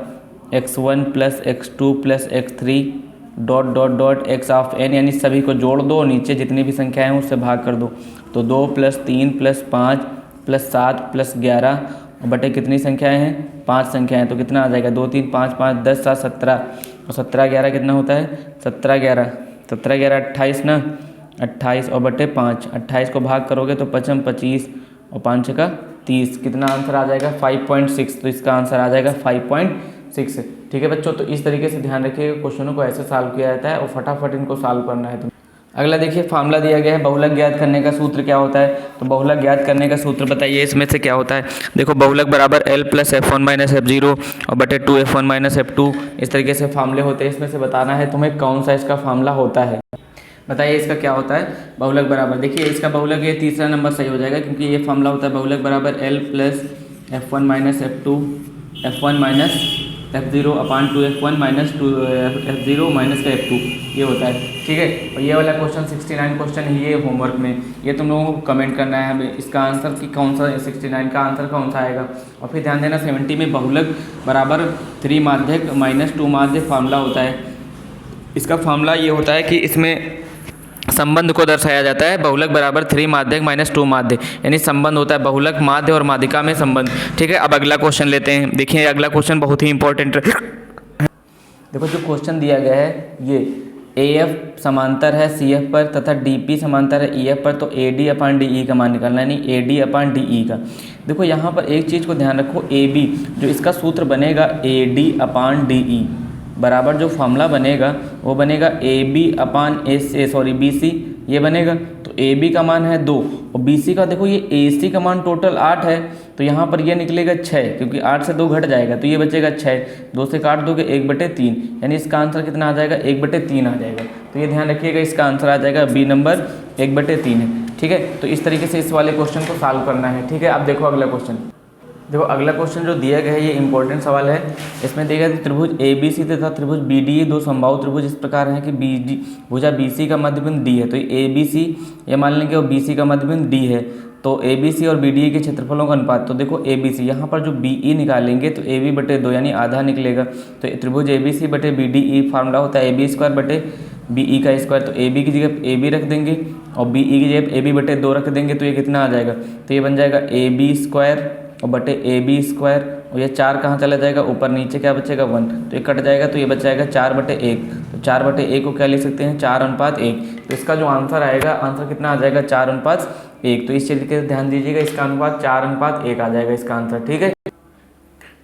x1 + x2 + x3 ... x of n, यानी सभी को जोड़ दो, नीचे जितनी भी संख्याएं हैं उससे भाग कर दो। तो 2 + 3 + 5 + 7 + 11 और बटे कितनी संख्याएं हैं 5 संख्याएं, तो कितना आ जाएगा 2 3 5 5 10 7 17, और 17 11 कितना होता है 17 11 28 ना, 28 और बटे 5, 28 को भाग करोगे तो 5 25 और 5 का 30, कितना आंसर आ जाएगा 5.6। तो इसका आंसर आ जाएगा 5.6, ठीक है बच्चों। तो इस तरीके से ध्यान रखिएगा, क्वेश्चनों को ऐसे सॉल्व किया जाता है और फटाफट इनको सॉल्व करना है। अगला देखिए फार्मूला दिया गया है, बहुलक ज्ञात करने का सूत्र क्या होता है। तो बहुलक ज्ञात करने का सूत्र बताइए इसमें से क्या होता है। देखो बहुलक बराबर L + F1 - F0 और बटे 2F1 - F2, इस तरीके से फार्मूले होते हैं। इसमें से बताना है तुम्हें कौन सा इसका फार्मूला होता है। बताइए इसका क्या होता है, बहुलक बराबर, देखिए इसका बहुलक ये तीसरा नंबर सही हो जाएगा, क्योंकि ये फॉर्मूला होता है बहुलक बराबर L plus F1 minus F2 F1 minus F0 अपान 2F1 माइनस 2F0 माइनस का F2, ये होता है। ठीक है, और ये वाला क्वेश्चन 69 क्वेश्चन है ये होमवर्क में, ये तुम लोगों को कमेंट करना है हमें इसका आंसर कि कौन सा 69 का आंसर कौन सा आएगा। और फिर ध्यान देना 70 में बहुलक बराबर 3 माध्यक माइनस 2 माध्य फार्मूला होता है। इसका फार्मूला ये होता है कि इसमें संबंध को दर्शाया जाता है, बहुलक बराबर 3 माध्यक माइनस 2 माध्य, यानी संबंध होता है बहुलक माध्य और माध्यिका में संबंध। ठीक है, अब अगला क्वेश्चन लेते हैं। देखिए अगला क्वेश्चन बहुत ही इंपॉर्टेंट है। देखो जो क्वेश्चन दिया गया है ये AF समांतर है CF पर तथा DP समांतर है EF पर, तो AD अपान DE का मान निकालना है, यानी AD अपान DE का। देखो यहाँ पर एक चीज़ को ध्यान रखो, AB जो इसका सूत्र बनेगा AD अपान DE बराबर जो फार्मूला बनेगा वो बनेगा AB अपान BC, ये बनेगा। तो AB का मान है 2 और BC का देखो ये AC का मान टोटल 8 है, तो यहाँ पर ये निकलेगा 6, क्योंकि 8 से 2 घट जाएगा तो ये बचेगा 6, 2 से काट दोगे 1/3, यानी इसका आंसर कितना आ जाएगा 1/3 आ जाएगा। तो ये ध्यान रखिएगा, इसका आंसर आ जाएगा बी नंबर 1/3 है। ठीक है, तो इस तरीके से इस वाले क्वेश्चन को सॉल्व करना है। ठीक है, अब देखो अगला क्वेश्चन। देखो अगला क्वेश्चन जो दिया गया है ये इंपॉर्टेंट सवाल है। इसमें दिया गया त्रिभुज ABC तथा त्रिभुज BDE दो समबाहु त्रिभुज इस प्रकार हैं कि भुजा BC का मध्यबिंदु D है, तो ये ABC ये मान लेंगे और BC का मध्यबिंदु D है, तो ABC और BDE के क्षेत्रफलों का अनुपात। तो देखो ABC यहाँ पर जो BE निकालेंगे तो AB/2 यानी आधा निकलेगा, तो त्रिभुज ABC/BDE फार्मूला होता है AB² BE का स्क्वायर, तो AB की जगह AB रख देंगे और BE की जगह AB/2 रख देंगे, तो ये कितना आ जाएगा, तो ये बन जाएगा AB² और बटे AB², और ये 4 कहाँ चला जाएगा ऊपर, नीचे क्या बचेगा 1, तो ये कट जाएगा, तो ये बच जाएगा 4/1। तो 4/1 को क्या लिख सकते हैं 4:1। तो इसका जो आंसर आएगा, आंसर कितना आ जाएगा 4:1। तो इस तरीके से ध्यान दीजिएगा, इसका अनुपात 4:1 आ जाएगा इसका आंसर। ठीक है,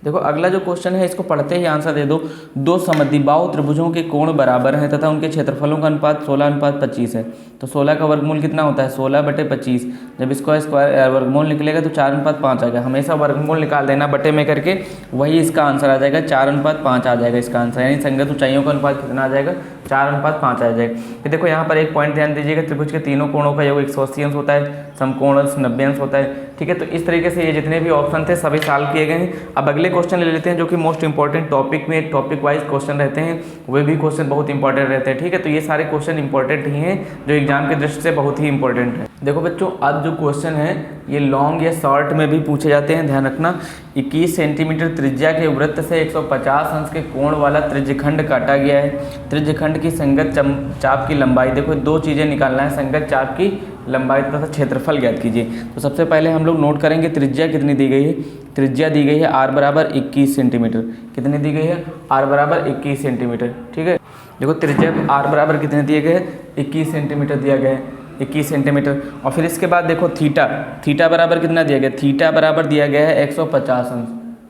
देखो अगला जो क्वेश्चन है इसको पढ़ते ही आंसर दे दो। दो समद्विबाहु त्रिभुजों के कोण बराबर हैं तथा उनके क्षेत्रफलों का अनुपात 16:25 है, तो 16 का वर्गमूल कितना होता है 16/25। जब इसको स्क्वायर वर्गमूल निकलेगा तो 4:5 आ जाएगा, हमेशा वर्गमूल निकाल देना बटे में करके, वही इसका आंसर आ जाएगा 4:5 आ जाएगा इसका आंसर, यानी संगत ऊंचाइयों का अनुपात कितना आ जाएगा 4:5 आ जाएगा। फिर देखो यहाँ पर एक पॉइंट ध्यान दीजिएगा, त्रिभुज के तीनों कोणों का योग 180 अंश होता है, समकोण 90 अंश होता है। ठीक है, तो इस तरीके से ये जितने भी ऑप्शन थे सभी सॉल्व किए गए हैं। अब अगले क्वेश्चन ले लेते हैं जो कि मोस्ट इंपॉर्टेंट टॉपिक में टॉपिक वाइज क्वेश्चन रहते हैं, वे भी क्वेश्चन बहुत इंपॉर्टेंट रहते हैं। ठीक है, तो ये सारे क्वेश्चन इंपॉर्टेंट ही हैं जो एग्जाम की दृष्टि से बहुत ही इंपॉर्टेंट है। देखो बच्चों, अब जो क्वेश्चन है ये लॉन्ग या शॉर्ट में भी पूछे जाते हैं, ध्यान रखना। 21 सेंटीमीटर त्रिज्या के वृत्त से 150 अंश के कोण वाला त्रिज्यखंड काटा गया है। त्रिज्यखंड की संगत चाप की लंबाई, देखो दो चीज़ें निकालना है, संगत चाप की लंबाई तथा क्षेत्रफल ज्ञात कीजिए। तो सबसे पहले हम लोग नोट करेंगे त्रिज्या कितनी दी गई है। त्रिज्या दी गई है r बराबर 21 सेंटीमीटर। कितनी दी गई है r बराबर 21 सेंटीमीटर। ठीक है, देखो त्रिज्या r बराबर कितने दिए गए हैं 21 सेंटीमीटर दिया गया है, 21 सेंटीमीटर। और फिर इसके बाद देखो थीटा बराबर कितना दिया गया, थीटा बराबर दिया गया है 150 अंश।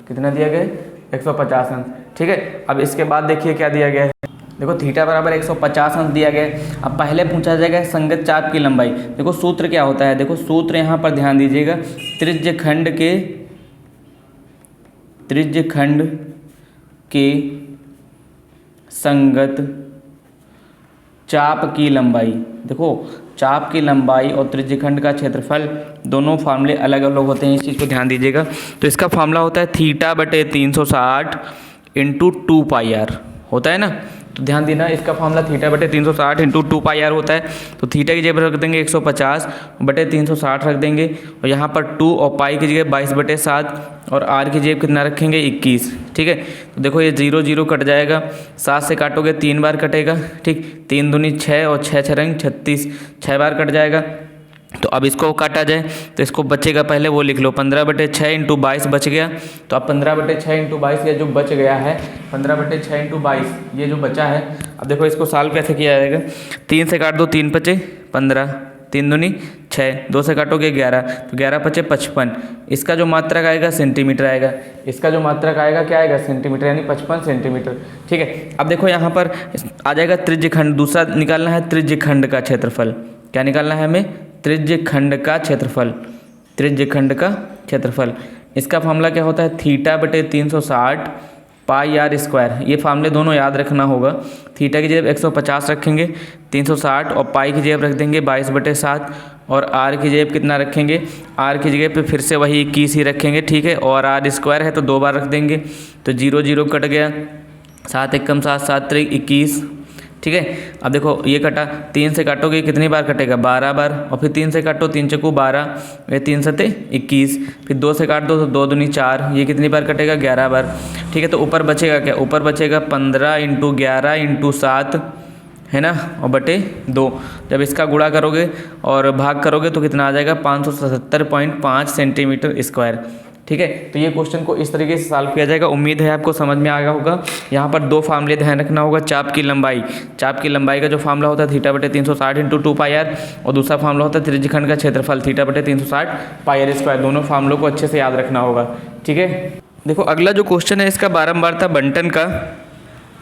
कितना दिया गया है 150 अंश। ठीक है, अब इसके बाद देखिए क्या दिया गया है, देखो थीटा बराबर 150 अंश दिया गया है। अब पहले पूछा जाएगा संगत चाप की लंबाई। देखो सूत्र क्या होता है, देखो सूत्र यहाँ पर ध्यान दीजिएगा, त्रिज्यखंड के संगत चाप की लंबाई। देखो चाप की लंबाई और त्रिज्यखंड का क्षेत्रफल दोनों फार्मूले अलग अलग होते हैं, इस चीज़ को ध्यान दीजिएगा। तो इसका फार्मूला होता है θ/360 × 2πr होता है ना, तो ध्यान देना इसका फार्मूला θ/360 × 2πr होता है। तो थीटा की जगह रख देंगे 150/360 रख देंगे, और यहाँ पर 2 और पाई की जगह 22/7 और r की जगह कितना रखेंगे 21। ठीक है, तो देखो ये 0 0 कट जाएगा, 7 से काटोगे 3 बार कटेगा। ठीक, 3 दूनी 6 और 6 6 36, 6 बार कट जाएगा। तो अब इसको काटा जाए तो इसको बचेगा, पहले वो लिख लो 15/6 × 22 बच गया। तो अब 15/6 × 22 ये जो बच गया है 15/6 × 22 ये जो बचा है, अब देखो इसको सॉल्व कैसे किया जाएगा। 3 से काट दो 3 × 5 = 15, 3 दूनी 6, 2 से काटोगे 11, तो 11 × 5 = 55। इसका जो मात्रक आएगा सेंटीमीटर आएगा, इसका जो मात्रक आएगा क्या आएगा सेंटीमीटर, यानी 55 सेंटीमीटर। ठीक है, अब देखो यहाँ पर आ जाएगा त्रिज्यखंड, दूसरा निकालना है त्रिज्यखंड का क्षेत्रफल। क्या निकालना है हमें, त्रिज्यखंड का क्षेत्रफल। त्रिज्यखंड का क्षेत्रफल, इसका फार्मूला क्या होता है θ/360 पाई आर स्क्वायर, ये फार्मूले दोनों याद रखना होगा। थीटा की जगह 150 रखेंगे 360 और पाई की जगह रख देंगे 22/7 और आर की जगह कितना रखेंगे, आर की जगह पे फिर से वही 21 ही रखेंगे, ठीक है। और आर स्क्वायर है तो 2 बार रख देंगे, तो 0 0 कट गया, 7 एकम 7 7 3 21, ठीक है। अब देखो ये कटा, 3 से काटोगे कितनी बार कटेगा, 12 बार, और फिर 3 से काटो, 3 चक्कू 12, ये 3 सते 21, फिर 2 से काट दो तो 2 दूनी 4, ये कितनी बार कटेगा, 11 बार, ठीक है। तो ऊपर बचेगा क्या, ऊपर बचेगा 15 × 11 × 7 है ना, और बटे 2। जब इसका गुणा करोगे और भाग करोगे तो कितना आ जाएगा, 577.5 सेंटीमीटर स्क्वायर, ठीक है। तो ये क्वेश्चन को इस तरीके से सॉल्व किया जाएगा। उम्मीद है आपको समझ में आ गया होगा। यहाँ पर 2 फार्मूले ध्यान रखना होगा। चाप की लंबाई का जो फार्मूला होता है θ/360 × 2πr, और दूसरा फार्मूला होता है त्रिज्यखंड का क्षेत्रफल θ/360 πr स्क्वायर। दोनों फार्मूलों को अच्छे से याद रखना होगा, ठीक है। देखो अगला जो क्वेश्चन है इसका बारंबारता बंटन का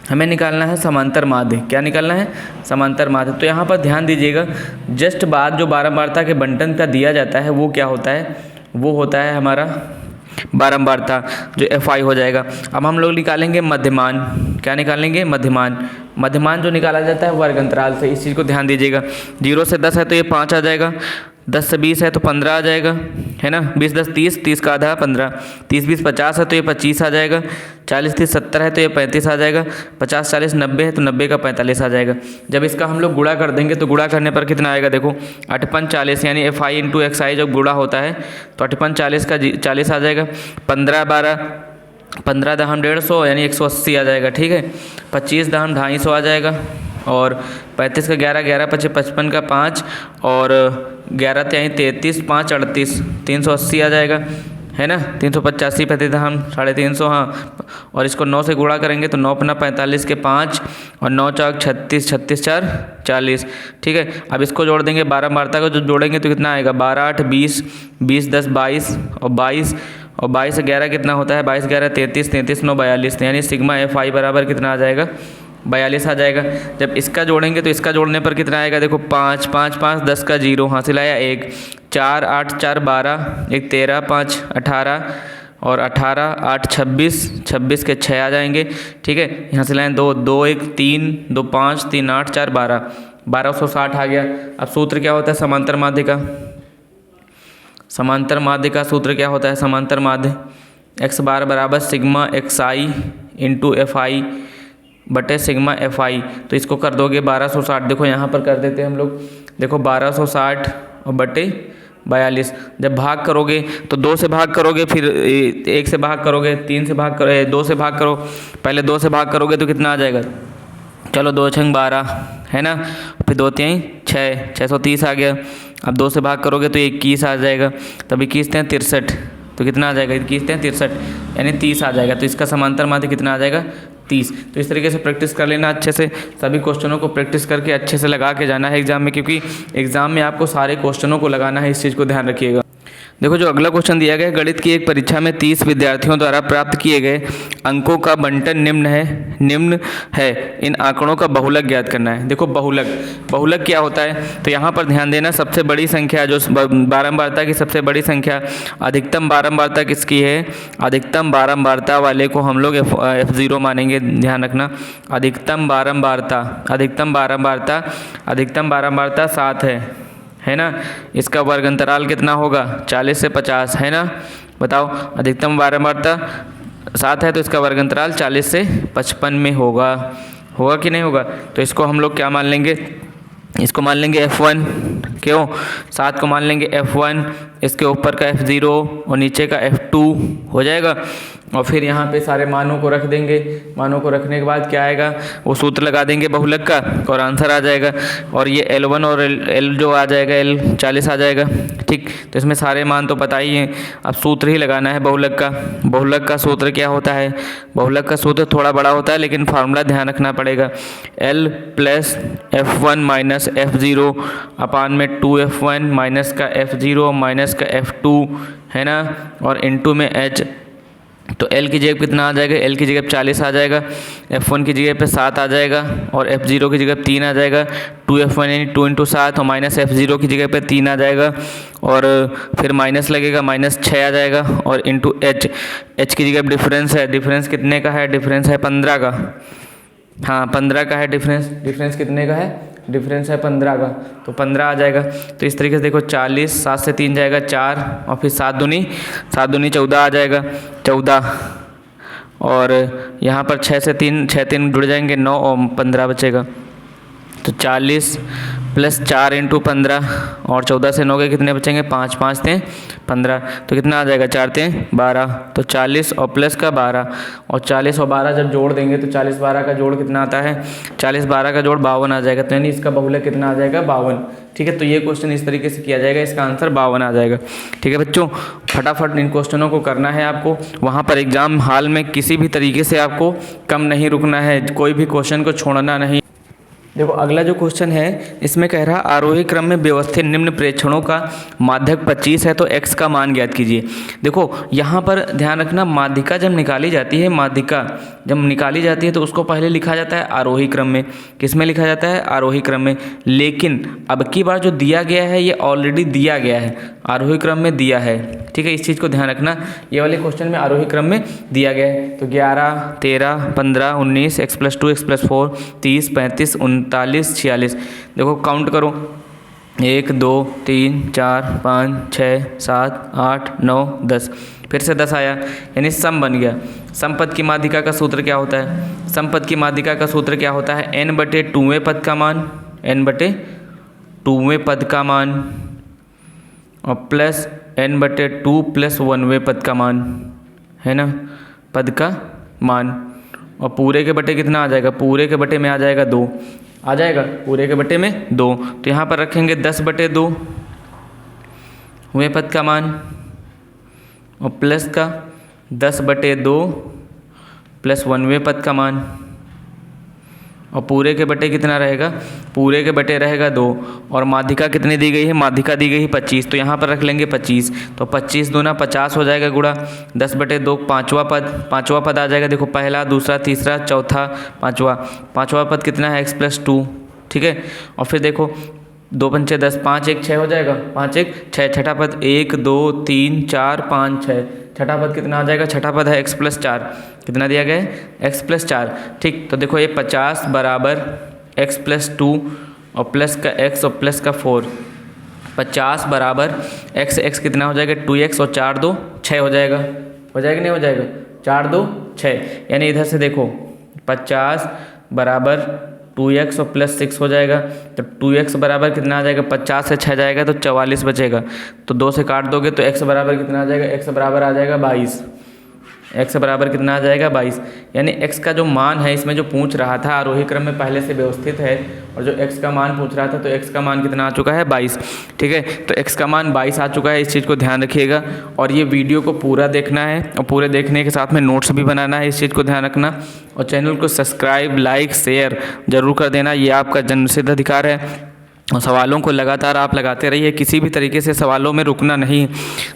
हमें निकालना है समांतर माध्य। क्या निकालना है, समांतर माध्य। तो यहाँ पर ध्यान दीजिएगा, जस्ट बाद जो बारंबारता के बंटन का दिया जाता है वो क्या होता है, वो होता है हमारा बारंबारता, जो Fi हो जाएगा। अब हम लोग निकालेंगे मध्यमान। क्या निकालेंगे, मध्यमान जो निकाला जाता है वर्ग अंतराल से। इस चीज़ को ध्यान दीजिएगा। 0 से 10 है तो ये 5 आ जाएगा, 10 से 20 है तो 15 आ जाएगा, है ना। 20 10 30, 30 का आधा 15, 30 20 50 है तो ये 25 आ जाएगा, 40 30 70 है तो ये 35 आ जाएगा, 50 40 90 है तो 90 का 45 आ जाएगा। जब इसका हम लोग गुणा कर देंगे तो गुणा करने पर कितना आएगा, देखो 8 40 यानी Fi × Xi जब गुणा होता है तो 8 40 का 40 आ जाएगा, 15 12 15 दहम 150 यानी 180 आ जाएगा, ठीक है। 25 दहम 250 आ जाएगा, और 35 का 11 11 25 55 का 5 और 11 यानी 33 5 38 380 आ जाएगा, है ना। 385 35 दहम 350, हाँ। और इसको 9 से गुणा करेंगे तो 9 × 45 के 5 और 9 4 36 36 4 40, ठीक है। अब इसको जोड़ देंगे, बारंबारता को जो जोड़ेंगे तो कितना आएगा, 12 8 20 20 10 22 और 22 11 कितना होता है, 22 11 33 33 9 42, यानी सिग्मा Fi बराबर कितना आ जाएगा, 42 आ जाएगा। जब इसका जोड़ेंगे तो इसका जोड़ने पर कितना आएगा, देखो 5 5 5 10 का 0 हासिल आया 1, 4 8 4 12 1 13 5 18 और 18 8 26 26 के 6 आ जाएंगे, ठीक है। यहाँ से लाइन 2 2 1 3 2 5 3 8 4 12 1260 आ गया। अब सूत्र क्या होता है समांतर माध्य का, समांतर माध्य का सूत्र क्या होता है, समांतर माध्य x बार बराबर सिग्मा xi × Fi बटे सिग्मा Fi। तो इसको कर दोगे 1260, देखो यहाँ पर कर देते हैं हम लोग, देखो 1260 और बटे 42। जब भाग करोगे तो 2 से भाग करोगे, फिर 1 से भाग करोगे, 3 से भाग करो, 2 से भाग करो, पहले 2 से भाग करोगे तो कितना आ जाएगा, चलो 2 6 12 है ना, फिर 2 3 6 630 आ गया। अब 2 से भाग करोगे तो 21 आ जाएगा, तब 21 3 63, तो कितना आ जाएगा, 21 3 63 यानी 30 आ जाएगा। तो इसका समांतर माध्य कितना आ जाएगा, 30। तो इस तरीके से प्रैक्टिस कर लेना अच्छे से, सभी क्वेश्चनों को प्रैक्टिस करके अच्छे से लगा के जाना है एग्जाम में, क्योंकि एग्जाम में आपको सारे क्वेश्चनों को लगाना है, इस चीज़ को ध्यान रखिएगा। देखो जो अगला क्वेश्चन दिया गया है, गणित की एक परीक्षा में 30 विद्यार्थियों द्वारा प्राप्त किए गए अंकों का बंटन निम्न है, इन आंकड़ों का बहुलक ज्ञात करना है। देखो बहुलक क्या होता है, तो यहाँ पर ध्यान देना, सबसे बड़ी संख्या जो बारंबारता की सबसे बड़ी संख्या, अधिकतम बारंबारता किसकी है, अधिकतम बारंबारता वाले को हम लोग F0 मानेंगे, ध्यान रखना। अधिकतम बारंबारता 7 है ना। इसका वर्ग अंतराल कितना होगा, 40 से 50 है ना। बताओ अधिकतम बारंबारता 7 है तो इसका वर्ग अंतराल 40 से 55 में होगा कि नहीं होगा। तो इसको हम लोग क्या मान लेंगे, इसको मान लेंगे F1, क्यों 7 को मान लेंगे F1, इसके ऊपर का F0 और नीचे का F2 हो जाएगा। और फिर यहाँ पे सारे मानों को रख देंगे, मानों को रखने के बाद क्या आएगा, वो सूत्र लगा देंगे बहुलक का और आंसर आ जाएगा। और ये L1 और L जो आ जाएगा, L 40 आ जाएगा, ठीक। तो इसमें सारे मान तो पता ही हैं, अब सूत्र ही लगाना है बहुलक का। बहुलक का सूत्र क्या होता है, बहुलक का सूत्र थोड़ा बड़ा होता है लेकिन फार्मूला ध्यान रखना पड़ेगा। L + F1 - F0 अपान में 2F1 माइनस का F0 माइनस का F2 है ना, और इनटू में H तो L की जगह कितना आ जाएगा, L की जगह 40 आ जाएगा, F1 की जगह पे 7 आ जाएगा और F0 की जगह 3 आ जाएगा। 2F1 यानी 2 × 7 और माइनस F0 की जगह पे 3 आ जाएगा और फिर माइनस लगेगा, -6 आ जाएगा और इंटू H की जगह डिफरेंस है, डिफरेंस कितने का है, डिफरेंस है 15 का। हाँ 15 का है डिफरेंस कितने का है, डिफरेंस है 15 का, तो 15 आ जाएगा। तो इस तरीके से देखो 40, 7 से 3 जाएगा 4 और फिर 7 दूनी 14 आ जाएगा, 14 और यहाँ पर 6 से 3 जुड़ जाएंगे 9 और 15 बचेगा। तो 40 + 4 × 15 और 14 से 9 के कितने बचेंगे, 5 5 × 15, तो कितना आ जाएगा, 4 × 12, तो 40 और प्लस का 12 और 40 और 12 जब जोड़ देंगे तो 40 12 का जोड़ कितना आता है, 40 12 का जोड़ 52 आ जाएगा। तो यानी इसका बहुलक कितना आ जाएगा, 52। ठीक है, तो ये क्वेश्चन इस तरीके से किया जाएगा, इसका आंसर 52 आ जाएगा। ठीक है बच्चों, फटाफट इन क्वेश्चनों को करना है आपको, वहाँ पर एग्जाम हॉल में किसी भी तरीके से आपको कम नहीं रुकना है, कोई भी क्वेश्चन को छोड़ना नहीं। देखो अगला जो क्वेश्चन है इसमें कह रहा आरोही क्रम में व्यवस्थित निम्न प्रेक्षणों का माध्यक 25 है तो x का मान ज्ञात कीजिए। देखो यहाँ पर ध्यान रखना, माध्यिका जब निकाली जाती है, माध्यिका जब निकाली जाती है तो उसको पहले लिखा जाता है आरोही क्रम में। किस में लिखा जाता है, आरोही क्रम में। लेकिन अब की बार जो दिया गया है ये ऑलरेडी दिया गया है, आरोही क्रम में दिया है। ठीक है, इस चीज़ को ध्यान रखना, ये वाले क्वेश्चन में आरोही क्रम में दिया गया है। तो 11 13 15 19 x + 2 x + 4 30 35 39 46। देखो काउंट करो, 1 2 3 4 5 6 7 8 9 10, फिर से 10 आया, यानी सम बन गया। समपद की माध्यिका का सूत्र क्या होता है, समपद की माध्यिका का सूत्र क्या होता है, n/2वें पद का मान, n/2वें पद का मान और प्लस n/2 + 1वें पद का मान, है ना, पद का मान। और पूरे के बटे कितना आ जाएगा, पूरे के बटे में आ जाएगा 2, आ जाएगा पूरे के बटे में 2। तो यहाँ पर रखेंगे 10/2 वें पद का मान और प्लस का 10/2 + 1वें पद का मान और पूरे के बटे कितना रहेगा, पूरे के बटे रहेगा 2 और माध्यिका कितनी दी गई है, माध्यिका दी गई है 25, तो यहाँ पर रख लेंगे 25। तो 25 दूना 50 हो जाएगा गुणा 10/2 पाँचवा पद आ जाएगा। देखो पहला, दूसरा, तीसरा, चौथा, पाँचवा पद कितना है, x + 2। ठीक है, और फिर देखो 2 पंचे 10, 5 1 6 हो जाएगा, 5 1 6। छठा पद 1 2 3 4 5 6, छठा पद कितना आ जाएगा, छठा पद है x + 4, कितना दिया गया है, x + 4। ठीक, तो देखो ये 50 = x + 2 और प्लस का x और प्लस का 4, 50 = x कितना हो जाएगा, 2x और 4 2 6 हो जाएगा, हो जाएगा नहीं हो जाएगा, 4 2 6, यानी इधर से देखो 50 = 2x और प्लस 6 हो जाएगा। तो 2x बराबर कितना आ जाएगा, 50 से 6 जाएगा तो 44 बचेगा, तो 2 से काट दोगे तो x बराबर कितना आ जाएगा, x बराबर आ जाएगा 22, x बराबर कितना आ जाएगा 22। यानी x का जो मान है इसमें जो पूछ रहा था आरोही क्रम में पहले से व्यवस्थित है और जो x का मान पूछ रहा था तो x का मान कितना आ चुका है, 22। ठीक है, तो x का मान 22 आ चुका है, इस चीज़ को ध्यान रखिएगा और ये वीडियो को पूरा देखना है और पूरे देखने के साथ में नोट्स भी बनाना है, इस चीज़ को ध्यान रखना और चैनल को सब्सक्राइब लाइक शेयर ज़रूर कर देना, ये आपका जन्मसिद्ध अधिकार है। और सवालों को लगातार आप लगाते रहिए, किसी भी तरीके से सवालों में रुकना नहीं।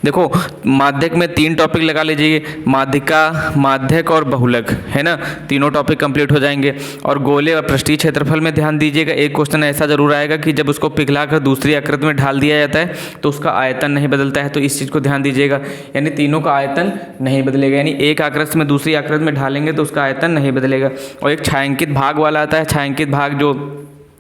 देखो माध्यक में 3 टॉपिक लगा लीजिए, माध्यिका, माध्यक और बहुलक, है ना, तीनों टॉपिक कंप्लीट हो जाएंगे। और गोले और पृष्ठीय क्षेत्रफल में ध्यान दीजिएगा, एक क्वेश्चन ऐसा जरूर आएगा कि जब उसको पिघलाकर दूसरी आकृति में ढाल दिया जाता है तो उसका आयतन नहीं बदलता है, तो इस चीज़ को ध्यान दीजिएगा, यानी तीनों का आयतन नहीं बदलेगा, यानी एक आकृति में दूसरी आकृति में ढालेंगे तो उसका आयतन नहीं बदलेगा। और एक छायांकित भाग वाला आता है, छायांकित भाग जो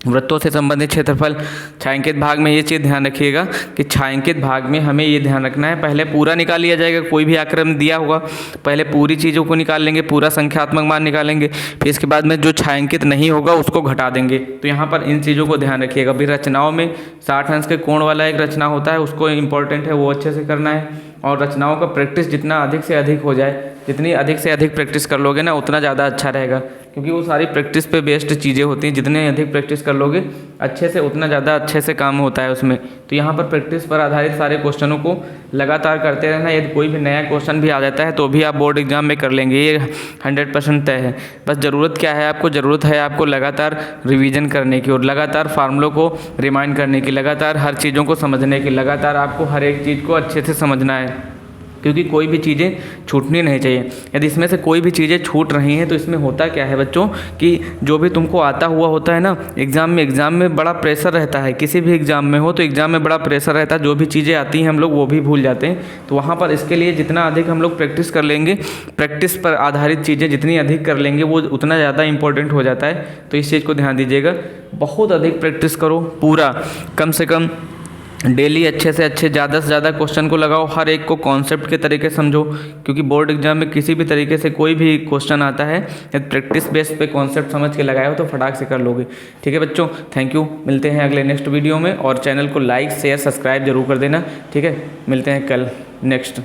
वृत्तों से संबंधित क्षेत्रफल, छायांकित भाग में ये चीज़ ध्यान रखिएगा कि छायांकित भाग में हमें ये ध्यान रखना है, पहले पूरा निकाल लिया जाएगा, कोई भी आक्रम दिया होगा पहले पूरी चीज़ों को निकाल लेंगे, पूरा संख्यात्मक मान निकालेंगे, फिर इसके बाद में जो छायांकित नहीं होगा उसको घटा देंगे। तो यहाँ पर इन चीज़ों को ध्यान रखिएगा। फिर रचनाओं में 60 अंश के कोण वाला एक रचना होता है, उसको इंपॉर्टेंट है, वो अच्छे से करना है। और रचनाओं का प्रैक्टिस जितना अधिक से अधिक हो जाए, जितनी अधिक से अधिक प्रैक्टिस कर लोगे ना उतना ज़्यादा अच्छा रहेगा, क्योंकि वो सारी प्रैक्टिस पे बेस्ड चीज़ें होती हैं, जितने अधिक प्रैक्टिस कर लोगे अच्छे से उतना ज़्यादा अच्छे से काम होता है उसमें। तो यहाँ पर प्रैक्टिस पर आधारित सारे क्वेश्चनों को लगातार करते रहना, यदि कोई भी नया क्वेश्चन भी आ जाता है तो भी आप बोर्ड एग्जाम में कर लेंगे, ये 100% तय है। बस ज़रूरत क्या है आपको, ज़रूरत है आपको लगातार रिवीजन करने की और लगातार फार्मूलों को रिमाइंड करने की, लगातार हर चीज़ों को समझने की, लगातार आपको हर एक चीज़ को अच्छे से समझना है। क्योंकि कोई भी चीज़ें छूटनी नहीं चाहिए। यदि इसमें से कोई भी चीज़ें छूट रही हैं तो इसमें होता क्या है बच्चों कि जो भी तुमको आता हुआ होता है ना एग्ज़ाम में बड़ा प्रेशर रहता है, किसी भी एग्ज़ाम में हो तो एग्ज़ाम में बड़ा प्रेशर रहता है, जो भी चीज़ें आती हैं हम लोग वो भी भूल जाते हैं। तो वहाँ पर इसके लिए जितना अधिक हम लोग प्रैक्टिस कर लेंगे, प्रैक्टिस पर आधारित चीज़ें जितनी अधिक कर लेंगे वो उतना ज़्यादा इंपॉर्टेंट हो जाता है। तो इस चीज़ को ध्यान दीजिएगा, बहुत अधिक प्रैक्टिस करो, पूरा कम से कम डेली अच्छे से अच्छे ज़्यादा से ज़्यादा क्वेश्चन को लगाओ, हर एक को कॉन्सेप्ट के तरीके समझो, क्योंकि बोर्ड एग्जाम में किसी भी तरीके से कोई भी क्वेश्चन आता है यदि प्रैक्टिस बेस पे कॉन्सेप्ट समझ के लगाए हो तो फटाक से कर लोगे। ठीक है बच्चों, थैंक यू, मिलते हैं अगले नेक्स्ट वीडियो में, और चैनल को लाइक शेयर सब्सक्राइब जरूर कर देना। ठीक है, मिलते हैं कल नेक्स्ट।